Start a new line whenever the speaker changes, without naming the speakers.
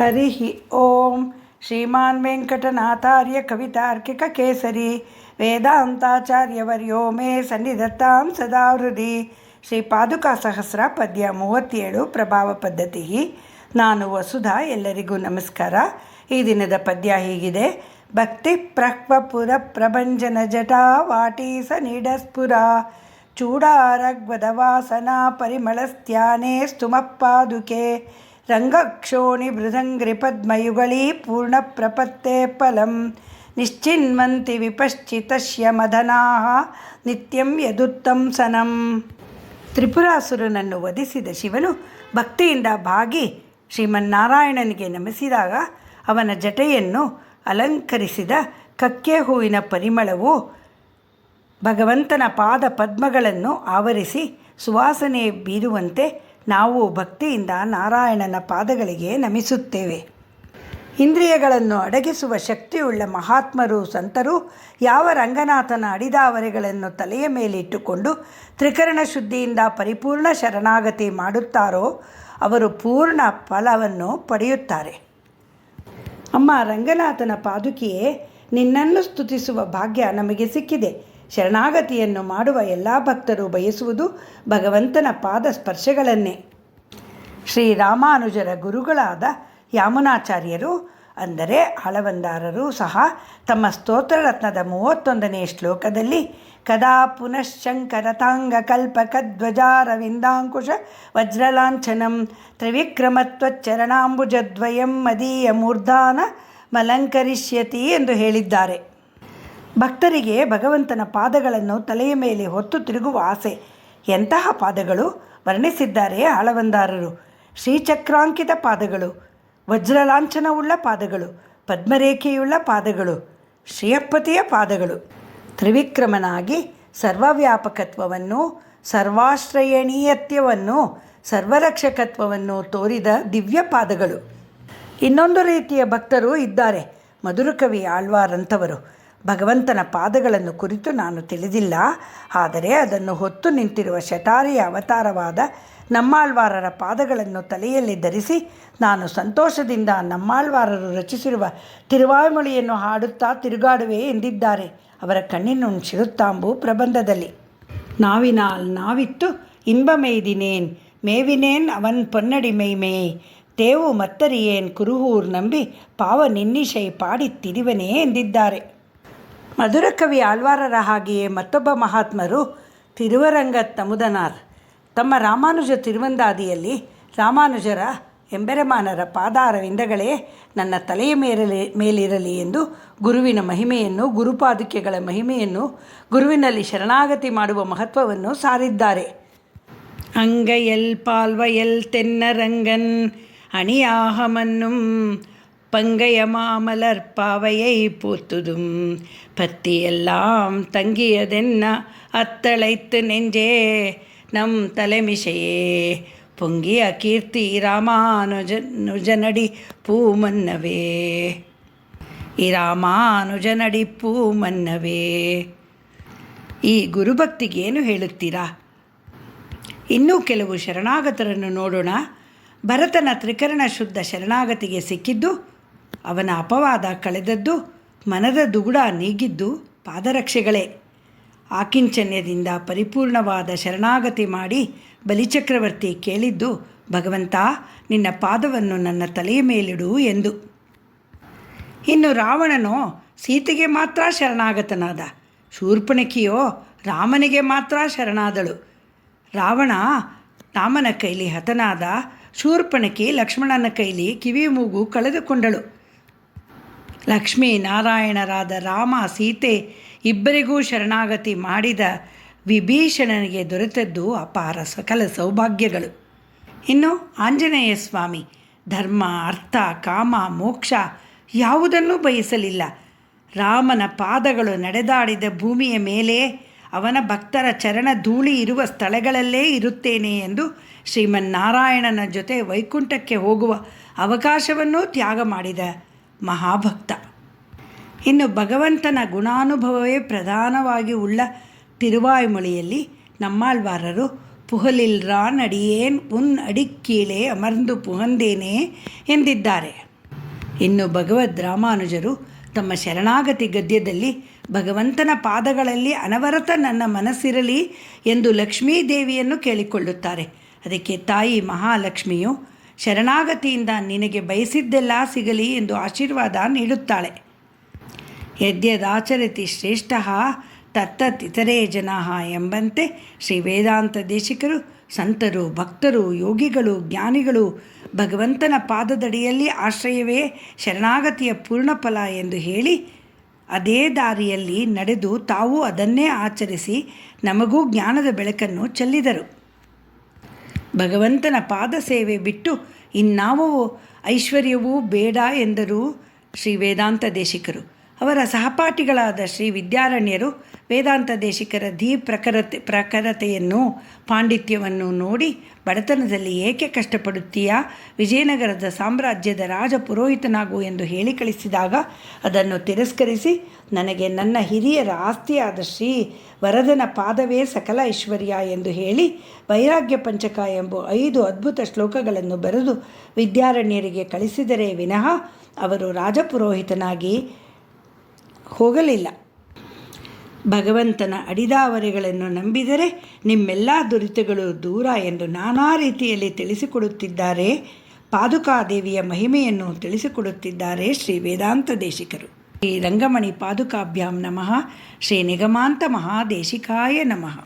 ಹರಿ ಓಂ. ಶ್ರೀಮಾನ್ ವೆಂಕಟನಾಥಾರ್ಯ ಕವಿತಾರ್ಕಿಕಕೇಸರಿ ವೇದಾಂತಾಚಾರ್ಯವರ್ಯೋ ಮೇ ಸನ್ನಿಧತ್ತಾಂ ಸದಾ ಹೃದಿ. ಶ್ರೀ ಪಾದುಕಾ ಸಹಸ್ರ ಪದ್ಯ 37 ಪ್ರಭಾವ ಪದ್ಧತಿ. ನಾನು ವಸುಧಾ. ಎಲ್ಲರಿಗೂ ನಮಸ್ಕಾರ. ಈ ದಿನದ ಪದ್ಯ ಹೀಗಿದೆ. ಭಕ್ತಿ ಪ್ರಹ್ವಪುರ ಪ್ರಭಂಜನ ಜಟಾ ವಾಟಿ ಸ ನೀಡಸ್ಫುರ ಚೂಡಾರಗ್ವದವಾಸನ ಪರಿಮಳಸ್ತ್ಯಾನೇ ಸ್ತುಮಪಾದುಕೆ ರಂಗಕ್ಷೋಣಿ ಮೃದಂಗ್ರಿ ಪದ್ಮಯುಗಳೀ ಪೂರ್ಣ ಪ್ರಪತ್ತೇ ಫಲಂ ನಿಶ್ಚಿನ್ವಂತಿ ವಿಪಶ್ಚಿತಶ್ಯ ಮದನಾಃ ನಿತ್ಯಂ ಯದುತ್ತಂಸನಂ. ತ್ರಿಪುರಾಸುರನನ್ನು ವಧಿಸಿದ ಶಿವನು ಭಕ್ತಿಯಿಂದ ಭಾಗಿ ಶ್ರೀಮನ್ನಾರಾಯಣನಿಗೆ ನಮಿಸಿದಾಗ ಅವನ ಜಟೆಯನ್ನು ಅಲಂಕರಿಸಿದ ಕಕ್ಕೆ ಹೂವಿನ ಪರಿಮಳವು ಭಗವಂತನ ಪಾದ ಪದ್ಮಗಳನ್ನು ಆವರಿಸಿ ಸುವಾಸನೆ ಬೀರುವಂತೆ ನಾವು ಭಕ್ತಿಯಿಂದ ನಾರಾಯಣನ ಪಾದಗಳಿಗೆ ನಮಿಸುತ್ತೇವೆ. ಇಂದ್ರಿಯಗಳನ್ನು ಅಡಗಿಸುವ ಶಕ್ತಿಯುಳ್ಳ ಮಹಾತ್ಮರು ಸಂತರು ಯಾವ ರಂಗನಾಥನ ಅಡಿದಾವರೆಗಳನ್ನು ತಲೆಯ ಮೇಲಿಟ್ಟುಕೊಂಡು ತ್ರಿಕರಣ ಶುದ್ಧಿಯಿಂದ ಪರಿಪೂರ್ಣ ಶರಣಾಗತಿ ಮಾಡುತ್ತಾರೋ ಅವರು ಪೂರ್ಣ ಫಲವನ್ನು ಪಡೆಯುತ್ತಾರೆ. ಅಮ್ಮ ರಂಗನಾಥನ ಪಾದುಕೆಯೇ, ನಿನ್ನನ್ನು ಸ್ತುತಿಸುವ ಭಾಗ್ಯ ನಮಗೆ ಸಿಕ್ಕಿದೆ. ಶರಣಾಗತಿಯನ್ನು ಮಾಡುವ ಎಲ್ಲ ಭಕ್ತರು ಬಯಸುವುದು ಭಗವಂತನ ಪಾದ ಸ್ಪರ್ಶಗಳನ್ನೇ. ಶ್ರೀರಾಮಾನುಜರ ಗುರುಗಳಾದ ಯಾಮುನಾಚಾರ್ಯರು ಅಂದರೆ ಆಳವಂದಾರರು ಸಹ ತಮ್ಮ ಸ್ತೋತ್ರರತ್ನದ 31ನೇ ಶ್ಲೋಕದಲ್ಲಿ ಕದಾ ಪುನಶ್ಶಂಕರತಾಂಗ ಕಲ್ಪಕಧ್ವಜಾರವಿಂದಾಂಕುಶ ವಜ್ರಲಾಂಛನಂ ತ್ರಿವಿಕ್ರಮತ್ವಚ್ಚರಣಾಂಬುಜದ್ವಯಂ ಮದೀಯ ಮೂರ್ಧಾನ ಮಲಂಕರಿಷ್ಯತಿ ಎಂದು ಹೇಳಿದ್ದಾರೆ. ಭಕ್ತರಿಗೆ ಭಗವಂತನ ಪಾದಗಳನ್ನು ತಲೆಯ ಮೇಲೆ ಹೊತ್ತು ತಿರುಗುವ ಆಸೆ. ಎಂತಹ ಪಾದಗಳು ವರ್ಣಿಸಿದ್ದಾರೆ ಆಳವಂದಾರರು. ಶ್ರೀಚಕ್ರಾಂಕಿತ ಪಾದಗಳು, ವಜ್ರಲಾಂಛನವುಳ್ಳ ಪಾದಗಳು, ಪದ್ಮರೇಖೆಯುಳ್ಳ ಪಾದಗಳು, ಶ್ರೀಯಪ್ಪತಿಯ ಪಾದಗಳು. ತ್ರಿವಿಕ್ರಮನಾಗಿ ಸರ್ವವ್ಯಾಪಕತ್ವವನ್ನು, ಸರ್ವಾಶ್ರಯಣೀಯತ್ವವನ್ನು, ಸರ್ವರಕ್ಷಕತ್ವವನ್ನು ತೋರಿದ ದಿವ್ಯ ಪಾದಗಳು. ಇನ್ನೊಂದು ರೀತಿಯ ಭಕ್ತರು ಇದ್ದಾರೆ, ಮಧುರಕವಿ ಆಳ್ವಾರಂಥವರು. ಭಗವಂತನ ಪಾದಗಳನ್ನು ಕುರಿತು ನಾನು ತಿಳಿದಿಲ್ಲ, ಆದರೆ ಅದನ್ನು ಹೊತ್ತು ನಿಂತಿರುವ ಶಟಾರಿಯ ಅವತಾರವಾದ ನಮ್ಮಾಳ್ವಾರರ ಪಾದಗಳನ್ನು ತಲೆಯಲ್ಲಿ ಧರಿಸಿ ನಾನು ಸಂತೋಷದಿಂದ ನಮ್ಮಾಳ್ವಾರರು ರಚಿಸಿರುವ ತಿರುವಾಯ್ಮೊಳಿಯನ್ನು ಹಾಡುತ್ತಾ ತಿರುಗಾಡುವೆ ಎಂದಿದ್ದಾರೆ ಅವರ ಕಣ್ಣಿನುಣ್ಚಿರುತ್ತಾಂಬು ಪ್ರಬಂಧದಲ್ಲಿ. ನಾವಿನಾಲ್ ನಾವಿತ್ತು ಇன்பமெய்தினேன் ಮೇವಿನೇನ್ ಅವನ್ ಪೊನ್ನಡಿ ಮೈಮೇಯ್ ತೇವು ಮತ್ತರಿಯೇನ್ ಕುರುಹೂರ್ ನಂಬಿ ಪಾವ ನಿನ್ನಿಶೈ ಪಾಡಿ ತಿರಿವನೇ ಎಂದಿದ್ದಾರೆ. ಮಧುರಕವಿ ಆಳ್ವಾರರ ಹಾಗೆಯೇ ಮತ್ತೊಬ್ಬ ಮಹಾತ್ಮರು ತಿರುವರಂಗತ್ತಮುದನಾರ್ ತಮ್ಮ ರಾಮಾನುಜ ತಿರುವಂದಾದಿಯಲ್ಲಿ ರಾಮಾನುಜರ ಎಂಬೆರಮಾನರ ಪಾದಾರವಿಂದಗಳೇ ನನ್ನ ತಲೆಯ ಮೇಲಿರಲಿ ಎಂದು ಗುರುವಿನ ಮಹಿಮೆಯನ್ನು, ಗುರುಪಾದುಕೆಗಳ ಮಹಿಮೆಯನ್ನು, ಗುರುವಿನಲ್ಲಿ ಶರಣಾಗತಿ ಮಾಡುವ ಮಹತ್ವವನ್ನು ಸಾರಿದ್ದಾರೆ. ಅಂಗಯಲ್ ಪಾಲ್ವಯಲ್ ತೆನ್ನರಂಗನ್ ಅಣಿಯಾಹಮನ್ನುಂ பங்கைய மாமலர் பாவையை பூத்துதும் பத்தியெல்லாம் தங்கியதென்ன அத்தளைத்து நெஞ்சே நம் தலைமிசையே பொங்கிய கீர்த்தி ராமானுஜனடி பூமன்னவே ರಾಮಾನುಜನಡಿ ಪೂಮನ್ನವೇ. ಈ ಗುರುಭಕ್ತಿಗೇನು ಹೇಳುತ್ತೀರಾ? ಇನ್ನೂ ಕೆಲವು ಶರಣಾಗತರನ್ನು ನೋಡೋಣ. ಭರತನ ತ್ರಿಕರಣ ಶುದ್ಧ ಶರಣಾಗತಿಗೆ ಸಿಕ್ಕಿದ್ದು, ಅವನ ಅಪವಾದ ಕಳೆದದ್ದು, ಮನದ ದುಗುಡ ನೀಗಿದ್ದು ಪಾದರಕ್ಷೆಗಳೇ. ಆಕಿಂಚನ್ಯದಿಂದ ಪರಿಪೂರ್ಣವಾದ ಶರಣಾಗತಿ ಮಾಡಿ ಬಲಿಚಕ್ರವರ್ತಿ ಕೇಳಿದ್ದು, ಭಗವಂತ ನಿನ್ನ ಪಾದವನ್ನು ನನ್ನ ತಲೆಯ ಮೇಲಿಡು ಎಂದು. ಇನ್ನು ರಾವಣನೋ ಸೀತೆಗೆ ಮಾತ್ರ ಶರಣಾಗತನಾದ, ಶೂರ್ಪಣಖಿಯೋ ರಾಮನಿಗೆ ಮಾತ್ರ ಶರಣಾದಳು. ರಾವಣ ರಾಮನ ಕೈಲಿ ಹತನಾದ, ಶೂರ್ಪಣಖಿ ಲಕ್ಷ್ಮಣನ ಕೈಲಿ ಕಿವಿ ಮೂಗು ಕಳೆದುಕೊಂಡಳು. ಲಕ್ಷ್ಮೀ ನಾರಾಯಣರಾದ ರಾಮ ಸೀತೆ ಇಬ್ಬರಿಗೂ ಶರಣಾಗತಿ ಮಾಡಿದ ವಿಭೀಷಣನಿಗೆ ದೊರೆತದ್ದು ಅಪಾರ ಸಕಲ ಸೌಭಾಗ್ಯಗಳು. ಇನ್ನು ಆಂಜನೇಯ ಸ್ವಾಮಿ ಧರ್ಮ, ಅರ್ಥ, ಕಾಮ, ಮೋಕ್ಷ ಯಾವುದನ್ನೂ ಬಯಸಲಿಲ್ಲ. ರಾಮನ ಪಾದಗಳು ನಡೆದಾಡಿದ ಭೂಮಿಯ ಮೇಲೆ ಅವನ ಭಕ್ತರ ಚರಣ ಧೂಳಿ ಇರುವ ಸ್ಥಳಗಳಲ್ಲೇ ಇರುತ್ತೇನೆ ಎಂದು ಶ್ರೀಮನ್ನಾರಾಯಣನ ಜೊತೆ ವೈಕುಂಠಕ್ಕೆ ಹೋಗುವ ಅವಕಾಶವನ್ನೂ ತ್ಯಾಗ ಮಾಡಿದ ಮಹಾಭಕ್ತ. ಇನ್ನು ಭಗವಂತನ ಗುಣಾನುಭವವೇ ಪ್ರಧಾನವಾಗಿ ಉಳ್ಳ ತಿರುವಾಯ್ಮೊಳಿಯಲ್ಲಿ ನಮ್ಮಾಳ್ವಾರರು ಪುಹಲಿಲ್ರಾನ್ ಅಡಿಯೇನ್ ಉನ್ ಅಡಿಕ್ಕೀಳೆ ಅಮರ್ಂದು ಪುಹಂದೇನೆ ಎಂದಿದ್ದಾರೆ. ಇನ್ನು ಭಗವದ್ ರಾಮಾನುಜರು ತಮ್ಮ ಶರಣಾಗತಿ ಗದ್ಯದಲ್ಲಿ ಭಗವಂತನ ಪಾದಗಳಲ್ಲಿ ಅನವರತ ನನ್ನ ಮನಸ್ಸಿರಲಿ ಎಂದು ಲಕ್ಷ್ಮೀದೇವಿಯನ್ನು ಕೇಳಿಕೊಳ್ಳುತ್ತಾರೆ. ಅದಕ್ಕೆ ತಾಯಿ ಮಹಾಲಕ್ಷ್ಮಿಯು ಶರಣಾಗತಿಯಿಂದ ನಿನಗೆ ಬಯಸಿದ್ದೆಲ್ಲ ಸಿಗಲಿ ಎಂದು ಆಶೀರ್ವಾದ ನೀಡುತ್ತಾಳೆ. ಯದ್ಯದಾಚರತಿ ಶ್ರೇಷ್ಠ ತತ್ತತಿತರೇ ಜನಾಃ ಎಂಬಂತೆ ಶ್ರೀ ವೇದಾಂತ ದೇಶಿಕರು ಸಂತರು, ಭಕ್ತರು, ಯೋಗಿಗಳು, ಜ್ಞಾನಿಗಳು ಭಗವಂತನ ಪಾದದಡಿಯಲ್ಲಿ ಆಶ್ರಯವೇ ಶರಣಾಗತಿಯ ಪೂರ್ಣಫಲ ಎಂದು ಹೇಳಿ ಅದೇ ದಾರಿಯಲ್ಲಿ ನಡೆದು ತಾವು ಅದನ್ನೇ ಆಚರಿಸಿ ನಮಗೂ ಜ್ಞಾನದ ಬೆಳಕನ್ನು ಚೆಲ್ಲಿದರು. ಭಗವಂತನ ಪಾದ ಸೇವೆ ಬಿಟ್ಟು ಇನ್ನಾವ ಐಶ್ವರ್ಯವೂ ಬೇಡ ಎಂದರು ಶ್ರೀ ವೇದಾಂತ ದೇಶಿಕರು. ಅವರ ಸಹಪಾಠಿಗಳಾದ ಶ್ರೀ ವಿದ್ಯಾರಣ್ಯರು ವೇದಾಂತ ದೇಶಿಕರ ಪ್ರಖರತೆಯನ್ನು ಪಾಂಡಿತ್ಯವನ್ನು ನೋಡಿ ಬಡತನದಲ್ಲಿ ಏಕೆ ಕಷ್ಟಪಡುತ್ತೀಯಾ, ವಿಜಯನಗರದ ಸಾಮ್ರಾಜ್ಯದ ರಾಜ ಪುರೋಹಿತನಾಗು ಎಂದು ಹೇಳಿ ಕಳಿಸಿದಾಗ ಅದನ್ನು ತಿರಸ್ಕರಿಸಿ ನನಗೆ ನನ್ನ ಹಿರಿಯರ ಆಸ್ತಿಯಾದ ಶ್ರೀ ವರದನ ಪಾದವೇ ಸಕಲ ಐಶ್ವರ್ಯ ಎಂದು ಹೇಳಿ ವೈರಾಗ್ಯ ಪಂಚಕ ಎಂಬ 5 ಅದ್ಭುತ ಶ್ಲೋಕಗಳನ್ನು ಬರೆದು ವಿದ್ಯಾರಣ್ಯರಿಗೆ ಕಳಿಸಿದರೆ ವಿನಃ ಅವರು ರಾಜಪುರೋಹಿತನಾಗಿ ಹೋಗಲಿಲ್ಲ. ಭಗವಂತನ ಅಡಿದಾವರೆಗಳನ್ನು ನಂಬಿದರೆ ನಿಮ್ಮೆಲ್ಲ ದುರಿತಗಳು ದೂರ ಎಂದು ನಾನಾ ರೀತಿಯಲ್ಲಿ ತಿಳಿಸಿಕೊಡುತ್ತಿದ್ದಾರೆ. ಪಾದುಕಾದೇವಿಯ ಮಹಿಮೆಯನ್ನು ತಿಳಿಸಿಕೊಡುತ್ತಿದ್ದಾರೆ ಶ್ರೀ ವೇದಾಂತ ದೇಶಿಕರು. ಶ್ರೀ ರಂಗಮಣಿ ಪಾದುಕಾಭ್ಯಾಂ ನಮಃ. ಶ್ರೀ ನಿಗಮಾಂತ ಮಹಾದೇಶಿಕಾಯ ನಮಃ.